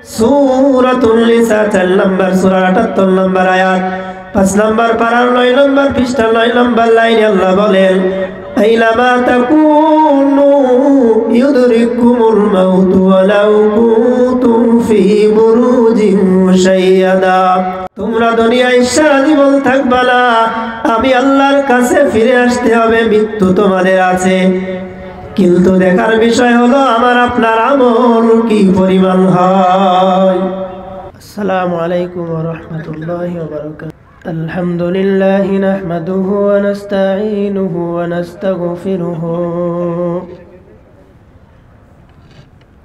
সূরাতুন নিসা 4 নম্বর সূরা 78 নম্বর আয়াত 5 নম্বর পারার 9 নম্বর পৃষ্ঠা 9 নম্বর লাইনে আল্লাহ বলেন আইনামা তাকুনু ইউদরিকুমুল মাউত ওয়ালাউ কুনতুম ফি বুরুজিন মুশাইয়াদা। তোমরা দুনিয়ায় সারা জীবন থাকবা না, আমি আল্লাহর কাছে ফিরে আসতে হবে, মৃত্যু তোমাদের আছে, কিন্তু দেখার বিষয় হলো আমার আপনার আমল কি পরিমাণ হয়। আসসালামু আলাইকুম ওয়া রাহমাতুল্লাহি ওয়া বারাকাতুহু। আলহামদুলিল্লাহি নাহমাদুহু ওয়া নাস্তাঈনুহু ওয়া নাস্তাগফিরুহু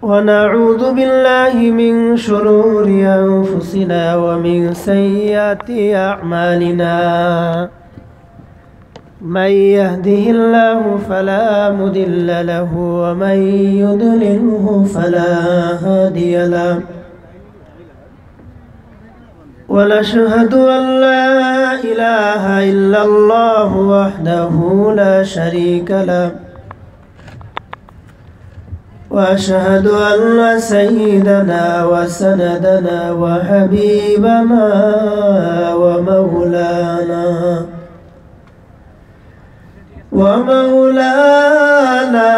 ওয়া নাউযু বিল্লাহি মিন শুরুরি আনফুসিনা ওয়া মিন সাইয়্যাতি আ'মালিনা। من يهده الله فلا مضل له ومن يضلله فلا هادي له ونشهد أن لا إله إلا الله وحده لا شريك له وأشهد أن سيدنا وسندنا وحبيبنا ومولانا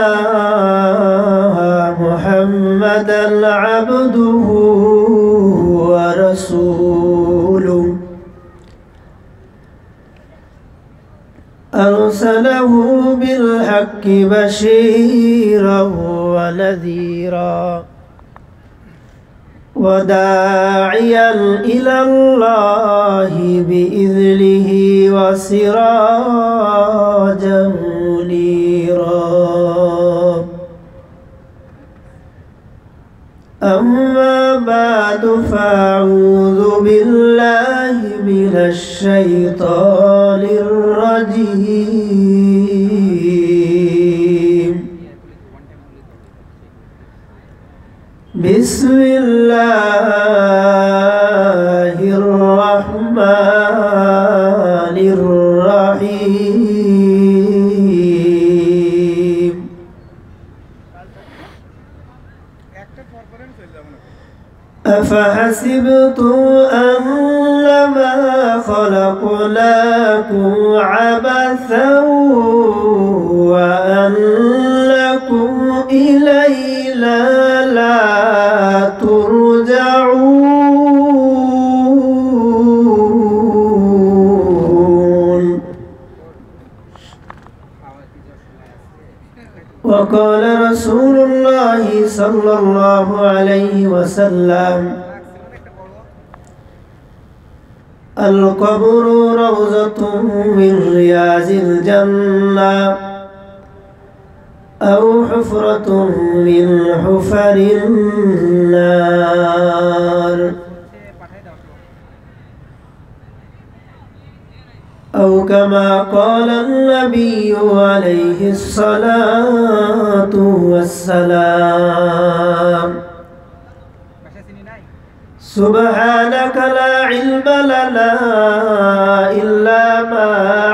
محمدا عبده ورسوله أرسله بالحق بشيرا ونذيرا وداعيا إلى الله بإذنه وسراجا منيرا. أما بعد فأعوذ بالله من الشيطان الرجيم. بسم الله الرحمن الرحيم. أفحسبتم أنما خلقناكم عبثا وأنكم إلينا لا ترجعون. وقال رسول الله صلى الله عليه وسلم القبر روضة من رياض الجنة أو حفرة من حفر النار أو كما قال النبي عليه الصلاة والسلام. سبحانك لا علم لنا إلا ما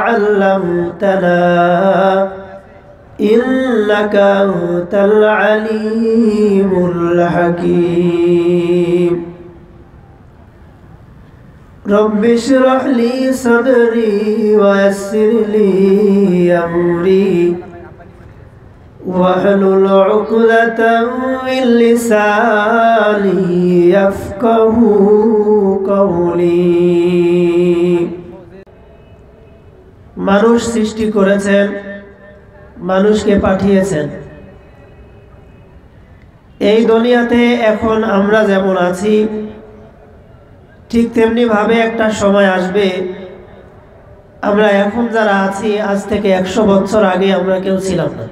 علمتنا إنك أنت العليم الحكيم. رب اشرح لي صدري ويسر لي أمري واحلل عقدة من لساني يفقه قولي. মানুষ সৃষ্টি করেছেন, মানুষকে পাঠিয়েছেন। এই দুনিয়াতে এখন আমরা যেমন আছি ঠিক তেমনি ভাবে একটা সময় আসবে আমরা এখন যারা আছি আজ থেকে 100 বছর আগে আমরা কেউ ছিলাম না,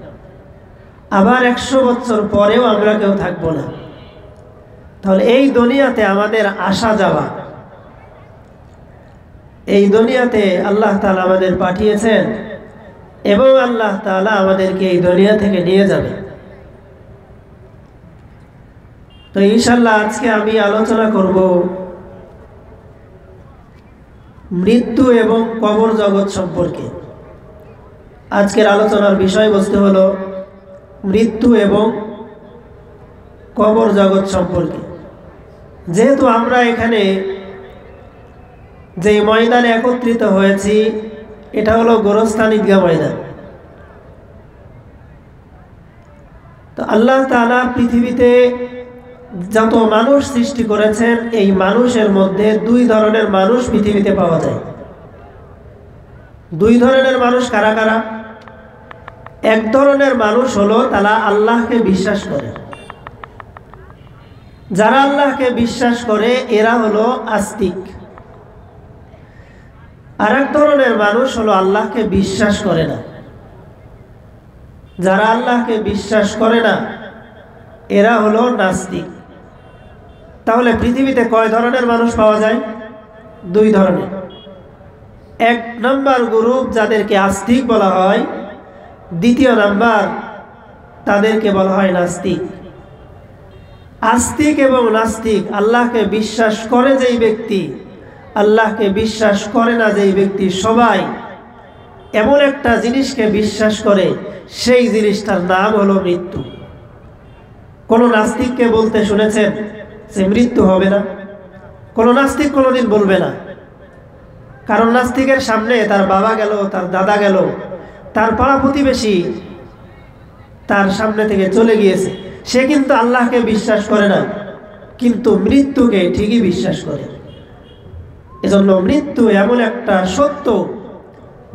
আবার 100 বছর পরেও আমরা কেউ থাকবো না। তাহলে এই দুনিয়াতে আমাদের আসা যাওয়া, এই দুনিয়াতে আল্লাহ তাআলা আমাদের পাঠিয়েছেন এবং আল্লাহ তাআলা আমাদেরকে এই দুনিয়া থেকে নিয়ে যাবে। তো ইনশাআল্লাহ আজকে আমি আলোচনা করব মৃত্যু এবং কবর জগৎ সম্পর্কে। আজকের আলোচনার বিষয়বস্তু হলো মৃত্যু এবং কবর জগৎ সম্পর্কে। যেহেতু আমরা এখানে যে ময়দানে একত্রিত হয়েছি এটা হলো গোরস্থান ঈদগাহ ময়দান। তো আল্লাহ তাআলা পৃথিবীতে যত মানুষ সৃষ্টি করেছেন এই মানুষের মধ্যে দুই ধরনের মানুষ পৃথিবীতে পাওয়া যায়। দুই ধরনের মানুষ কারা কারা? এক ধরনের মানুষ হলো তারা আল্লাহকে বিশ্বাস করে। যারা আল্লাহকে বিশ্বাস করে এরা হলো আস্তিক। আর এক ধরনের মানুষ হলো আল্লাহকে বিশ্বাস করে না। যারা আল্লাহকে বিশ্বাস করে না এরা হলো নাস্তিক। তাহলে পৃথিবীতে কয় ধরনের মানুষ পাওয়া যায়? দুই ধরনের। এক নাম্বার গ্রুপ যাদেরকে আস্তিক বলা হয়, দ্বিতীয় নাম্বার তাদেরকে বলা হয় নাস্তিক। আস্তিক এবং নাস্তিক, আল্লাহকে বিশ্বাস করে যেই ব্যক্তি, আল্লাহকে বিশ্বাস করে না যেই ব্যক্তি, সবাই এমন একটা জিনিসকে বিশ্বাস করে, সেই জিনিসটার নাম হলো মৃত্যু। কোন নাস্তিককে বলতে শুনেছেন যে মৃত্যু হবে না? কোন নাস্তিক কোনোদিন বলবে না। কারণ নাস্তিকের সামনে তার বাবা গেল, তার দাদা গেল, তার পাড়া প্রতিবেশী তার সামনে থেকে চলে গিয়েছে, সে কিন্তু আল্লাহকে বিশ্বাস করে না, কিন্তু মৃত্যুকে ঠিকই বিশ্বাস করে। এজন্য মৃত্যু এমন একটা সত্য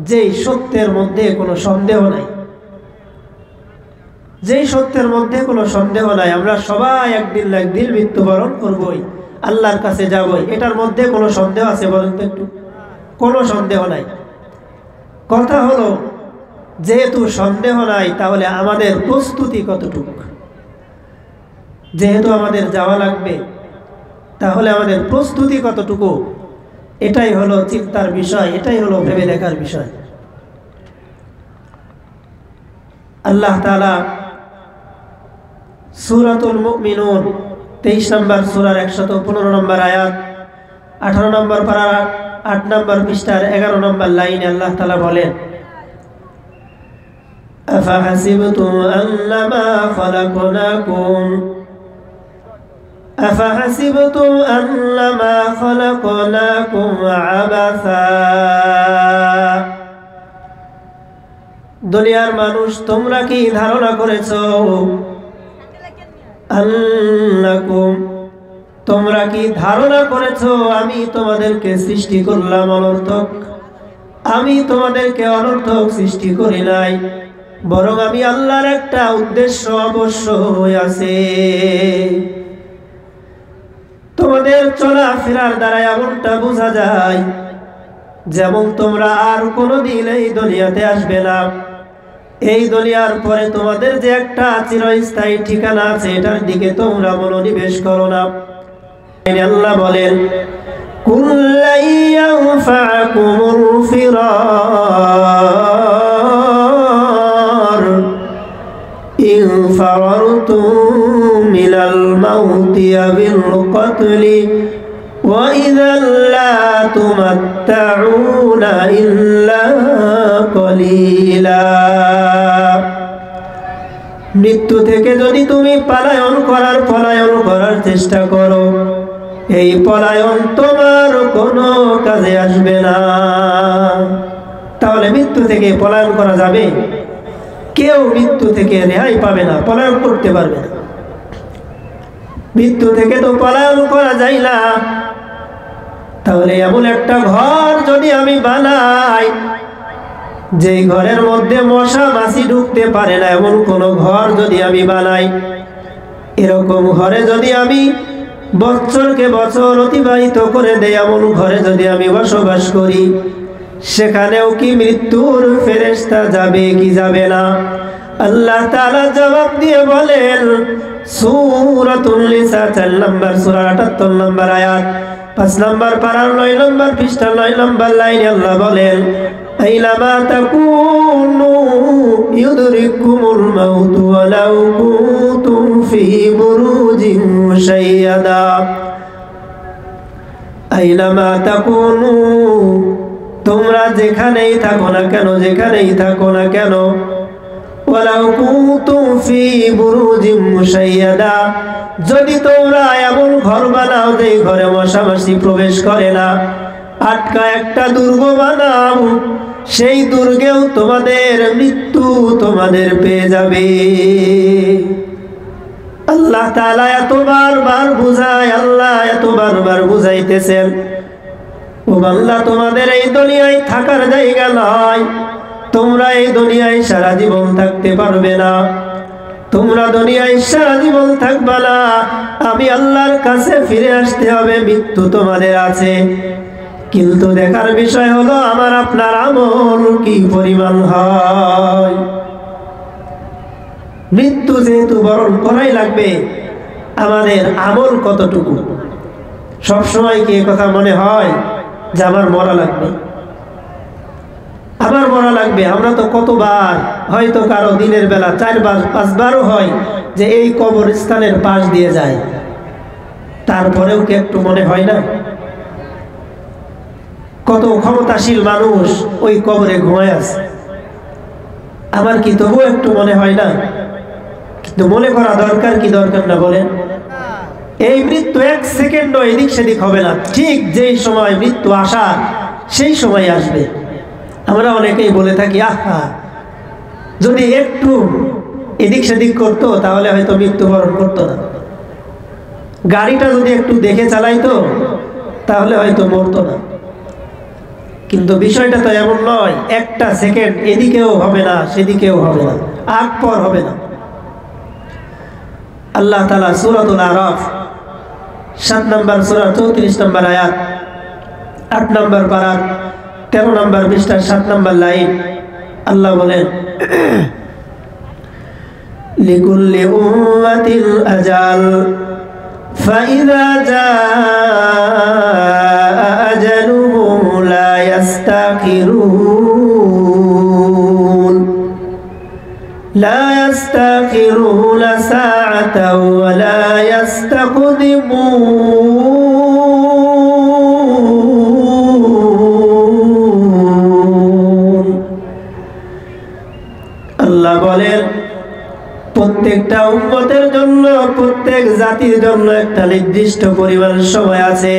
যেই সত্যের মধ্যে কোনো সন্দেহ নাই। যেই সত্যের মধ্যে কোনো সন্দেহ নাই, আমরা সবাই একদিন না একদিন মৃত্যুবরণ করবই, আল্লাহর কাছে যাবই। এটার মধ্যে কোনো সন্দেহ আছে বলেন তো একটু? কোনো সন্দেহ নাই। কথা হলো যেহেতু সন্দেহ নাই তাহলে আমাদের প্রস্তুতি কতটুকু? যেহেতু আমাদের যাওয়া লাগবে তাহলে আমাদের প্রস্তুতি কতটুকু? এটাই হলো চিন্তার বিষয়, এটাই হলো ভেবে দেখার বিষয়। আল্লাহ তাআলা সূরাতুল মুমিনুন 23 নম্বর সূরার 115 নম্বর আয়াত, 18 নম্বর পারা 8 নম্বর পৃষ্ঠার 11 নম্বর লাইনে আল্লাহ তাআলা বলেন, আফাহাসিবতুম আন্নামা খালাকনাকুম أفحسبتم أنما خلقناكم عبثا দুনিয়ার মানুষ তোমরা কি ধারণা করেছো, আন্নাকুম তোমরা কি ধারণা করেছো আমি তোমাদেরকে সৃষ্টি করলাম অনর্থক? আমি তোমাদেরকে অনর্থক সৃষ্টি করি নাই, বরং আমি আল্লাহর একটা উদ্দেশ্য অবশ্যই আছে। তোমাদের চলাফেরার দ্বারা এমনটা বোঝা যায় যেমন তোমরা আর কোনোদিন এই দুনিয়াতে আসবে না। এই দুনিয়ার পরে তোমাদের যে একটা চিরস্থায়ী ঠিকানা আছে এটার দিকে তোমরা মনোনিবেশ করো না। আল্লাহ বলেন, কুল্লাই ইয়ানফাকুমুল ফিরার ইন ফারারতুম মিনাল মাউতি বিল কতলি ওয়া ইযাল লা তুমাত্তাউনা ইল্লা কলিলা। মৃত্যু থেকে যদি তুমি পলায়ন করার চেষ্টা করো, এই পলায়ন তোমার কোনো কাজে আসবে না। তাহলে মৃত্যু থেকে পলায়ন করা যাবে? কেউ মৃত্যু থেকে রেহাই পাবে না, পলায়ন করতে পারবে না। মৃত্যু থেকে তো পলায়ন করা যায় না। তাহলে এমন একটা ঘর যদি আমি বানাই যেই ঘরের মধ্যে মশা মাছি ঢুকতে পারে না, এমন কোন ঘর যদি আমি বানাই, এরকম ঘরে যদি আমি বছরকে বছর অতিবাহিত করে দেই, এমন ঘরে যদি আমি বসবাস করি, সেখানেও কি মৃত্যুর ফেরেশতা যাবে কি যাবে না? আল্লাহ তাআলা জবাব দিয়ে বলেন, সূরাতুল নিসা 4 নম্বর সূরা 78 নম্বর আয়াত, 5 নম্বর পারার 9 নম্বর পৃষ্ঠা 9 নম্বর লাইনে আল্লাহ বলেন, আইনামা তাকুনু ইউদরিকুমুল মাউত ওয়ালাউ কুনতুম ফি বুরুজিন মুশাইয়াদা। আইনামা তাকুনু তোমরা যেখানেই থাকো না কেন, যেখানেই থাকো না কেন, ওয়ালাউ কুনতুম ফি বুরুজিন মুশাইয়াদা যদি তোমরা এমন ঘর বানাও যে ঘরে মশা মাছি প্রবেশ করে না, আটকা একটা দুর্গ বানাও, সেই দুর্গেও তোমাদের মৃত্যু তোমাদের পেয়ে যাবে। আল্লাহ তাআলা এত বারবার বুঝায়, আল্লাহ এত বারবার বুঝাইতেছেন, ও বান্দা তোমাদের এই দুনিয়ায় থাকার জায়গা নয়, তোমরা এই দুনিয়ায় সারা জীবন থাকতে পারবে না, তোমরা দুনিয়ায় সারা জীবন থাকবে না, আমি আল্লাহর কাছে ফিরে আসতে হবে, মৃত্যু তোমাদের আছে। কিন্তু দেখার বিষয় হলো আমার আপনার আমল কি পরিমাণ হয়। মৃত্যু যেহেতু বরণ করাই লাগবে, আমাদের আমল কতটুকু? সবসময় কি কথা মনে হয় যে আমার মরা লাগবে, আমার মরা লাগবে? আমরা তো কতবার, হয়তো কারো দিনের বেলা 4বার 5বারও হয় যে এই কবরস্থানের পাশ দিয়ে যায়, তারপরেও কি একটু মনে হয় না? কত ক্ষমতাশীল মানুষ ওই কবরে ঘুমায় আছে, আমার কি তবুও একটু মনে হয় না? কিন্তু মনে করা দরকার কি দরকার না বলেন? এই মৃত্যু 1 সেকেন্ডও এদিক সেদিক হবে না, ঠিক যেই সময় মৃত্যু আসার সেই সময় আসবে। আমরা অনেকেই বলে থাকি, আহা যদি একটু এদিক সেদিক করতো তাহলে হয়তো মৃত্যুবরণ করতো না, গাড়িটা যদি একটু দেখে চালাইতো তাহলে হয়তো মরতো না। কিন্তু বিষয়টা তো এমন নয়, একটা সেকেন্ড এদিকেও হবে না সেদিকেও হবে না, আগ পর হবে না। আল্লাহ তাআলা সূরাতুল আরাফ 7 নম্বর সূরা 34 নম্বর আয়াত, 8 নম্বর পারা 13 নম্বর পৃষ্ঠা 7 নম্বর লাইন, আল্লাহ বলেন, লিকুল্লি উম্মাতিন আজাল ফাইযা জাআ আজালুহুম লা ইস্তাখিরুন لا يستأخرون ساعة ولا يستقدمون। আল্লাহ বলেন, প্রত্যেকটা উম্মতের জন্য, প্রত্যেক জাতির জন্য একটা নির্দিষ্ট পরিমাণ সময় আছে।